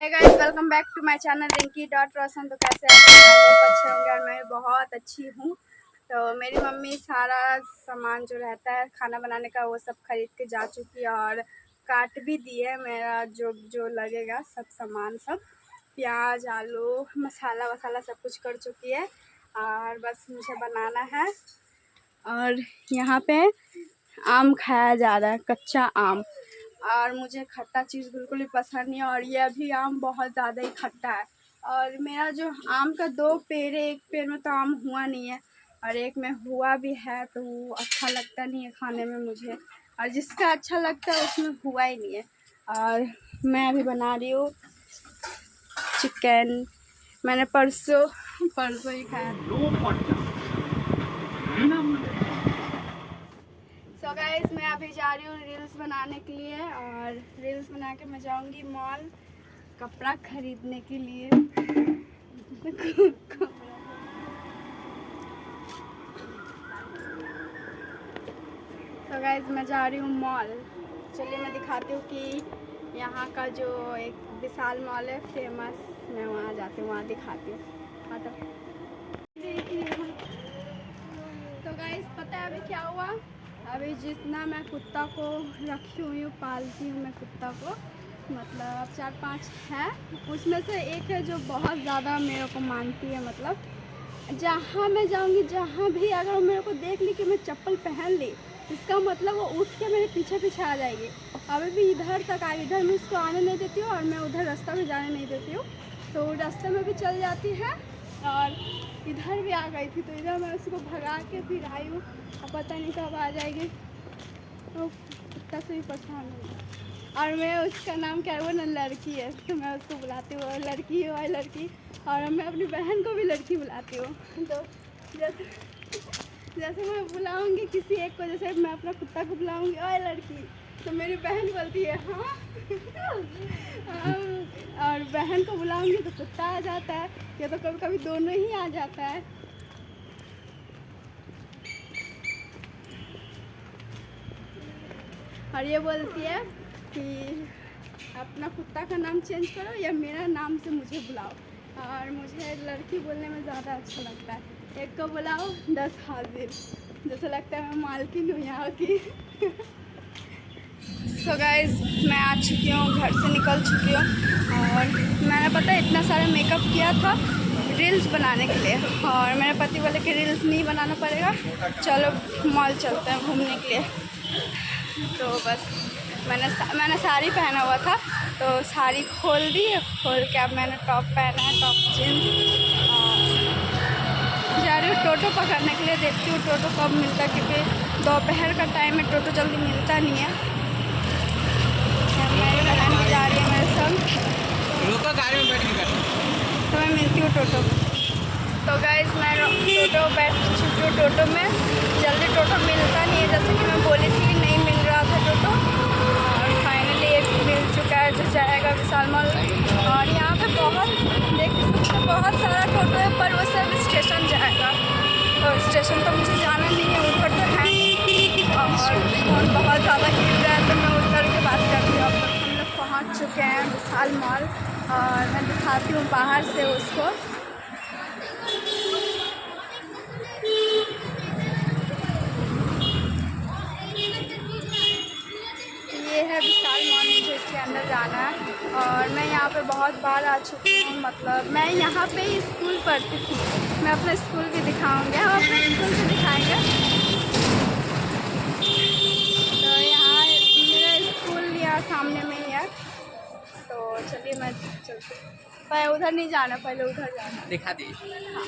Hey guys, welcome back to my channel Rinki dot Roshan. तो कैसे हैं आप? आई होप अच्छे होंगे और मैं बहुत अच्छी हूँ। तो मेरी मम्मी सारा सामान जो रहता है खाना बनाने का वो सब खरीद के जा चुकी है और काट भी दिए। मेरा जो जो लगेगा सब सामान, सब प्याज आलू मसाला वसाला सब कुछ कर चुकी है और बस मुझे बनाना है। और यहाँ पे आम खाया जा रहा है, कच्चा आम। और मुझे खट्टा चीज़ बिल्कुल भी पसंद नहीं है और ये अभी आम बहुत ज़्यादा ही खट्टा है। और मेरा जो आम का 2 पेड़ है, एक पेड़ में तो आम हुआ नहीं है और एक में हुआ भी है तो वो अच्छा लगता नहीं है खाने में मुझे, और जिसका अच्छा लगता है उसमें हुआ ही नहीं है। और मैं अभी बना रही हूँ चिकन। मैंने परसों ही खाया। सो गाइस, मैं अभी जा रही हूँ रील्स बनाने के लिए और रील्स बना के मैं जाऊँगी मॉल कपड़ा खरीदने के लिए। सो गाइस, मैं जा रही हूँ मॉल। चलिए मैं दिखाती हूँ कि यहाँ का जो एक विशाल मॉल है फेमस, मैं वहाँ जाती हूँ, वहाँ दिखाती हूँ। तो गाइस, पता है अभी क्या हुआ? अभी जितना मैं कुत्ता को रखी हुई हूँ, पालती हूँ मैं कुत्ता को, मतलब 4-5 है, उसमें से एक है जो बहुत ज़्यादा मेरे को मानती है। मतलब जहाँ मैं जाऊँगी, जहाँ भी अगर मेरे को देख ली कि मैं चप्पल पहन ली, इसका मतलब वो उठ के मेरे पीछे पीछे आ जाएगी। अभी भी इधर तक आई, इधर मैं उसको आने नहीं देती हूँ और मैं उधर रास्ता में जाने नहीं देती हूँ, तो रास्ते में भी चल जाती है। और इधर भी आ गई थी तो इधर मैं उसको भगा के फिर आई हूँ, अब पता नहीं कब आ जाएगी। तो कुत्ता से भी परेशान हूँ। और मैं उसका नाम क्या है, वो ना लड़की है तो मैं उसको बुलाती हूँ लड़की है, लड़की। और मैं अपनी बहन को भी लड़की बुलाती हूँ। तो जैसे मैं बुलाऊँगी किसी एक को, जैसे मैं अपना कुत्ता को बुलाऊँगी ओए लड़की, तो मेरी बहन बोलती है हाँ। और बहन को बुलाऊँगी तो कुत्ता आ जाता है, या तो कभी कभी दोनों ही आ जाता है। और ये बोलती है कि अपना कुत्ता का नाम चेंज करो या मेरा नाम से मुझे बुलाओ। और मुझे लड़की बोलने में ज़्यादा अच्छा लगता है। एक को बुलाओ 10 हाजिर, जैसे लगता है मैं मालकिन हूँ यहाँ की। सो गाइस, मैं आ चुकी हूँ, घर से निकल चुकी हूँ और मैंने पता है इतना सारा मेकअप किया था रील्स बनाने के लिए। और मेरे पति बोले कि रील्स नहीं बनाना पड़ेगा, चलो मॉल चलते हैं घूमने के लिए। तो बस मैंने साड़ी पहना हुआ था तो साड़ी खोल दी, खोल के अब मैंने टॉप पहना है, टॉप जीन्स। जा रही हूँ टोटो पकड़ने के लिए, देखती हूँ टोटो कब मिलता है क्योंकि दोपहर का टाइम में टोटो जल्दी मिलता नहीं है। मेरी बहन भी जा रही है मेरे संग, गाड़ी में बैठ के तो मैं मिलती हूँ टोटो। तो गाइस, मैं टोटो बैठ चुकी हूँ। टोटो में जल्दी टोटो मिलता नहीं है, जैसे कि मैं बोली थी नहीं मिल रहा था टोटो, और फाइनली एक मिल चुका है जो जाएगा विशाल मॉल। और यहाँ पे बहुत सारा टोटो है पर वो सब स्टेशन जाएगा, और स्टेशन तो मुझे जाना नहीं है, ऊपर तो है नहीं। और बहुत ज़्यादा भीड़ रहा है तो मैं उतर के बात करती हूँ। अब तक हम लोग पहुँच चुके हैं विशाल मॉल और मैं दिखाती हूँ बाहर से उसको। ये है विशाल मॉल, मुझे इसके अंदर जाना है और मैं यहाँ पे बहुत बार आ चुकी हूँ। मतलब मैं यहाँ पे ही स्कूल पढ़ती थी, मैं अपना स्कूल भी दिखाऊंगी, हम अपने स्कूल भी दिखाएंगे। तो यहाँ मेरा स्कूल यहाँ सामने में ही है, तो चलिए मैं चलती हूँ। पर उधर नहीं जाना, पहले उधर जाना दिखा दीजिए। हाँ।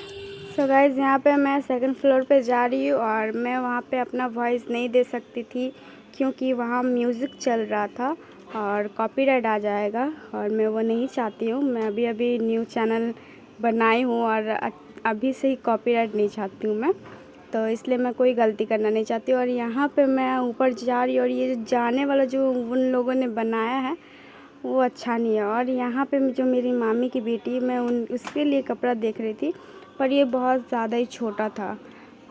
सो गाइज़, यहाँ पे मैं सेकंड फ्लोर पे जा रही हूँ और मैं वहाँ पे अपना वॉइस नहीं दे सकती थी क्योंकि वहाँ म्यूज़िक चल रहा था और कॉपीराइट आ जाएगा और मैं वो नहीं चाहती हूँ। मैं अभी न्यू चैनल बनाई हूँ और अभी से ही कॉपीराइट नहीं चाहती हूँ मैं, तो इसलिए मैं कोई गलती करना नहीं चाहती। और यहाँ पे मैं ऊपर जा रही हूँ और ये जाने वाला जो उन लोगों ने बनाया है वो अच्छा नहीं है। और यहाँ पे जो मेरी मामी की बेटी, मैं उसके लिए कपड़ा देख रही थी पर ये बहुत ज़्यादा ही छोटा था।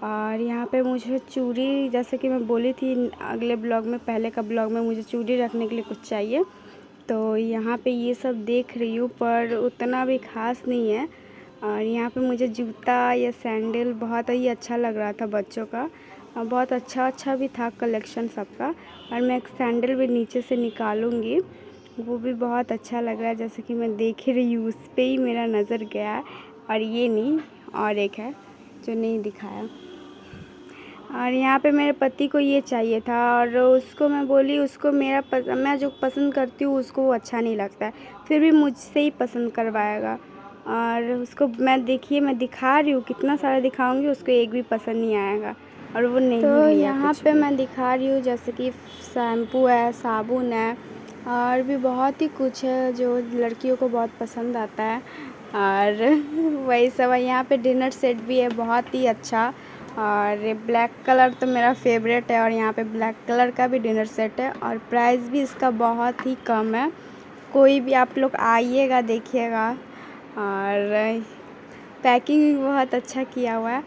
और यहाँ पे मुझे चूड़ी, जैसे कि मैं बोली थी अगले ब्लॉग में, पहले का ब्लॉग में, मुझे चूड़ी रखने के लिए कुछ चाहिए, तो तो यहाँ पे ये सब देख रही हूँ, पर उतना भी ख़ास नहीं है। और यहाँ पे मुझे जूता या सैंडल बहुत ही अच्छा लग रहा था बच्चों का, और बहुत अच्छा भी था कलेक्शन सबका। और मैं एक सैंडल भी नीचे से निकालूंगी, वो भी बहुत अच्छा लग रहा है, जैसे कि मैं देख रही हूँ उस पर ही मेरा नज़र गया। और ये नहीं, और एक है जो नहीं दिखाया। और यहाँ पे मेरे पति को ये चाहिए था, और उसको मैं बोली उसको मैं जो पसंद करती हूँ उसको वो अच्छा नहीं लगता है, फिर भी मुझसे ही पसंद करवाएगा। और उसको मैं दिखा रही हूँ, कितना सारा दिखाऊंगी, उसको एक भी पसंद नहीं आएगा, और वो नहीं लिया। तो यहाँ पे मैं दिखा रही हूँ जैसे कि शैम्पू है, साबुन है, और भी बहुत ही कुछ है जो लड़कियों को बहुत पसंद आता है। और वही सब है। यहाँ पे डिनर सेट भी है बहुत ही अच्छा, और ब्लैक कलर तो मेरा फेवरेट है, और यहाँ पे ब्लैक कलर का भी डिनर सेट है, और प्राइस भी इसका बहुत ही कम है। कोई भी आप लोग आइएगा, देखिएगा। और पैकिंग भी बहुत अच्छा किया हुआ है।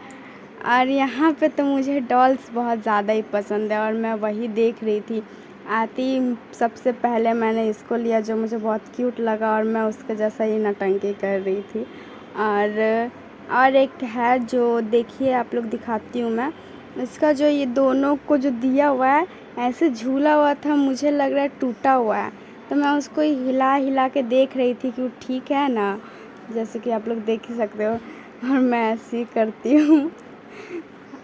और यहाँ पे तो मुझे डॉल्स बहुत ज़्यादा ही पसंद है, और मैं वही देख रही थी। आती सबसे पहले मैंने इसको लिया जो मुझे बहुत क्यूट लगा, और मैं उसके जैसा ही नौटंकी कर रही थी। और एक है जो देखिए आप लोग, दिखाती हूँ मैं। इसका जो ये दोनों को जो दिया हुआ है, ऐसे झूला हुआ था, मुझे लग रहा है टूटा हुआ है, तो मैं उसको हिला के देख रही थी कि वो ठीक है ना, जैसे कि आप लोग देख ही सकते हो। और मैं ऐसे ही करती हूँ।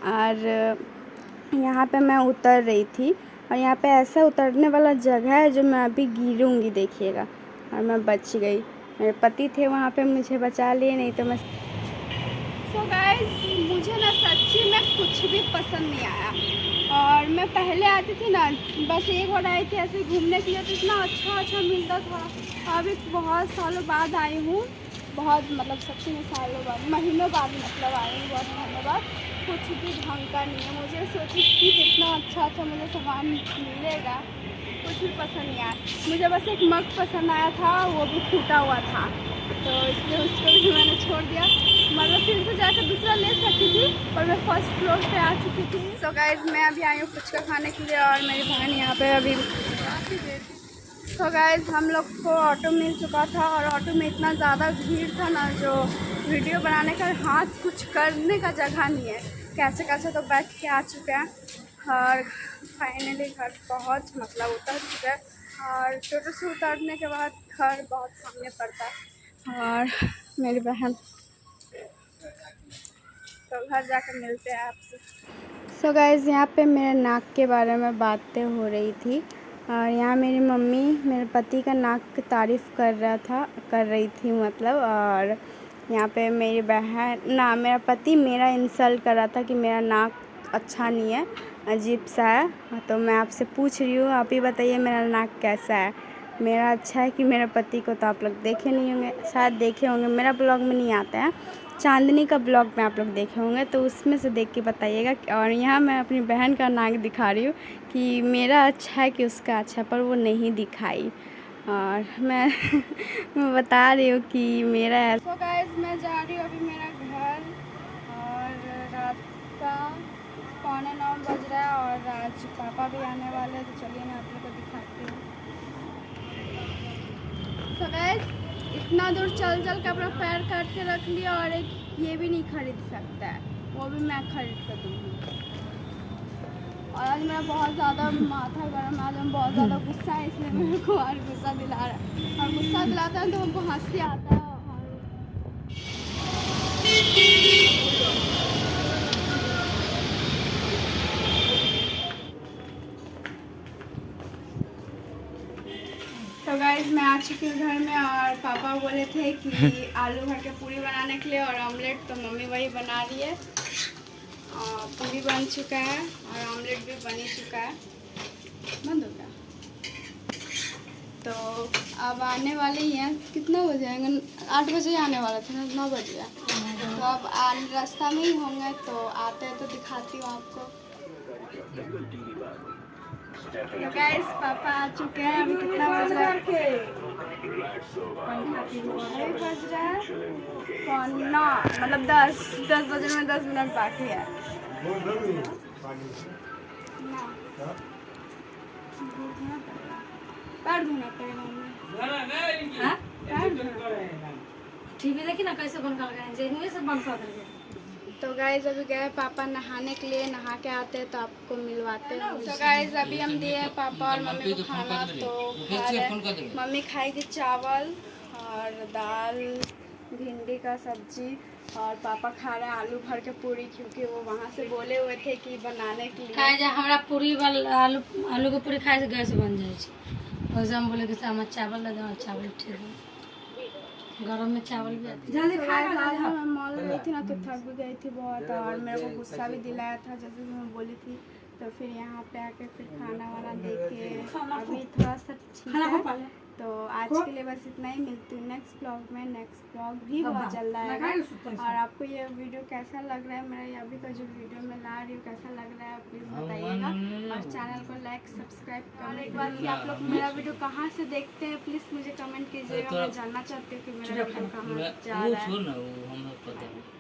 और यहाँ पे मैं उतर रही थी, और यहाँ पे ऐसा उतरने वाला जगह है जो मैं अभी गिरूँगी, देखिएगा। और मैं बच गई, मेरे पति थे वहाँ पे, मुझे बचा लिए, नहीं तो मैं। सो गाइस, मुझे ना सच्ची में कुछ भी पसंद नहीं आया। और मैं पहले आती थी ना, बस एक बार आई थी ऐसे घूमने के लिए, तो इतना अच्छा मिलता था। अभी बहुत सालों बाद आई हूँ, बहुत मतलब सच्ची में सालों बाद, महीनों बाद मतलब आई हूँ, बहुत महीनों बाद। कुछ भी ढंग का नहीं है। मुझे सोची कि इतना अच्छा मुझे सामान मिलेगा, कुछ भी पसंद नहीं आया। मुझे बस एक मग पसंद आया था, वो भी टूटा हुआ था, तो इसलिए उसको भी मैंने छोड़ दिया। मतलब फिर से जाकर दूसरा ले सकती थी, पर मैं फर्स्ट फ्लोर पे आ चुकी थी। सो गाइज, मैं अभी आई हूँ फुचका खाने के लिए, और मेरी बहन यहाँ पे अभी। सो गाइज, हम लोग को ऑटो मिल चुका था, और ऑटो में इतना ज़्यादा भीड़ था ना, जो वीडियो बनाने का हाथ कुछ करने का जगह नहीं है। कैसे तो बैठ के आ चुके हैं, और फाइनली घर पहुँच मतलब उतर चुके हैं। और टोटो से उतरने के बाद घर बहुत सामने पड़ता है, और मेरी बहन, तो घर जाकर मिलते हैं आपसे। सो गाइज़, यहाँ पे मेरे नाक के बारे में बातें हो रही थी, और यहाँ मेरी मम्मी मेरे पति का नाक की तारीफ़ कर रही थी मतलब। और यहाँ पे मेरी बहन ना, मेरा पति मेरा इंसल्ट कर रहा था कि मेरा नाक अच्छा नहीं है, अजीब सा है। तो मैं आपसे पूछ रही हूँ, आप ही बताइए मेरा नाक कैसा है। मेरा अच्छा है कि मेरे पति को तो आप लोग देखे नहीं होंगे, शायद देखे होंगे, मेरा ब्लॉग में नहीं आता है, चांदनी का ब्लॉग में आप लोग देखे होंगे, तो उसमें से देख के बताइएगा। और यहाँ मैं अपनी बहन का नाक दिखा रही हूँ कि मेरा अच्छा है कि उसका अच्छा है, पर वो नहीं दिखाई। और मैं मैं बता रही हूँ कि मेरा है। तो गाइस, मैं जा रही हूँ अभी मेरा घर, और रात का 8:45 बज रहा है, और आज पापा भी आने वाले हैं, तो चलिए मैं आप लोग को दिखाती हूँ। तो गाइस, इतना दूर चल के अपना पैर काट के रख लिया, और एक ये भी नहीं खरीद सकता है, वो भी मैं खरीद कर दूँगी। और आज मेरा बहुत ज़्यादा माथा गर्म है, आज हम बहुत ज़्यादा गुस्सा है, इसलिए मेरे को आज गुस्सा दिला रहा है। और गुस्सा दिलाता है तो हमको हंसी आता है। तो गाइस, मैं आ चुकी हूँ घर में, और पापा बोले थे कि आलू भर के पूरी बनाने के लिए, और ऑमलेट, तो मम्मी वही बना रही है। और पूरी बन चुका है, और ऑमलेट भी बन ही चुका है। बंद हो गया। तो अब आने वाले ही हैं, कितना बजे आएंगे? 8 बजे आने वाला था ना, 9 बज गया। तो अब रास्ता में ही होंगे, तो आते हैं तो दिखाती हूँ आपको। तो गाइस, पापा आ चुके हैं। अभी कितना बज रहा है? अभी बज रहा है 9, मतलब 10 बजे में 10 मिनट बाकी है। पैर धोना पड़ेगा हमें। हाँ पैर धोना। टीवी देखी ना कैसे बंद कर गए जे सब बंद कर देंगे। तो गाइज अभी गए पापा नहाने के लिए, नहा के आते हैं तो आपको मिलवाते हैं। तो गाइज अभी हम दिए पापा और मम्मी को खाना, तो खा रहे। मम्मी खाएगी चावल और दाल, भिंडी का सब्जी, और पापा खा रहे हैं आलू भर के पूरी, क्योंकि वो वहाँ से बोले हुए थे कि बनाने के लिए। खाए जा हमरा पूरी वाला आलू के पूरी खाए से गैस बन जाए छै। वैसे हम बोले कि हम चावल ले दो, चावल ठीक है गरम में चावल भी आती जल्दी खाए। मैं मॉल गई थी ना तो थक भी गई थी बहुत, और मेरे को गुस्सा भी दिलाया था जैसे कि मैं बोली थी। तो फिर यहाँ पे आके फिर खाना वाना दे के अभी थोड़ा सा ठीक है। तो आज के लिए बस इतना ही, मिलती हूँ नेक्स्ट ब्लॉग में। नेक्स्ट ब्लॉग भी बहुत जल्द आएगा। और आपको ये वीडियो कैसा लग रहा है, मेरा अभी का जो वीडियो मैं ला रही हूँ कैसा लग रहा है प्लीज़ बताइएगा। और चैनल को लाइक सब्सक्राइब करने के बाद कि आप लोग मेरा वीडियो कहाँ से देखते हैं प्लीज़ मुझे कमेंट कीजिएगा। मैं जानना चाहती हूँ कि मेरा वीडियो कहाँ जा रहा है।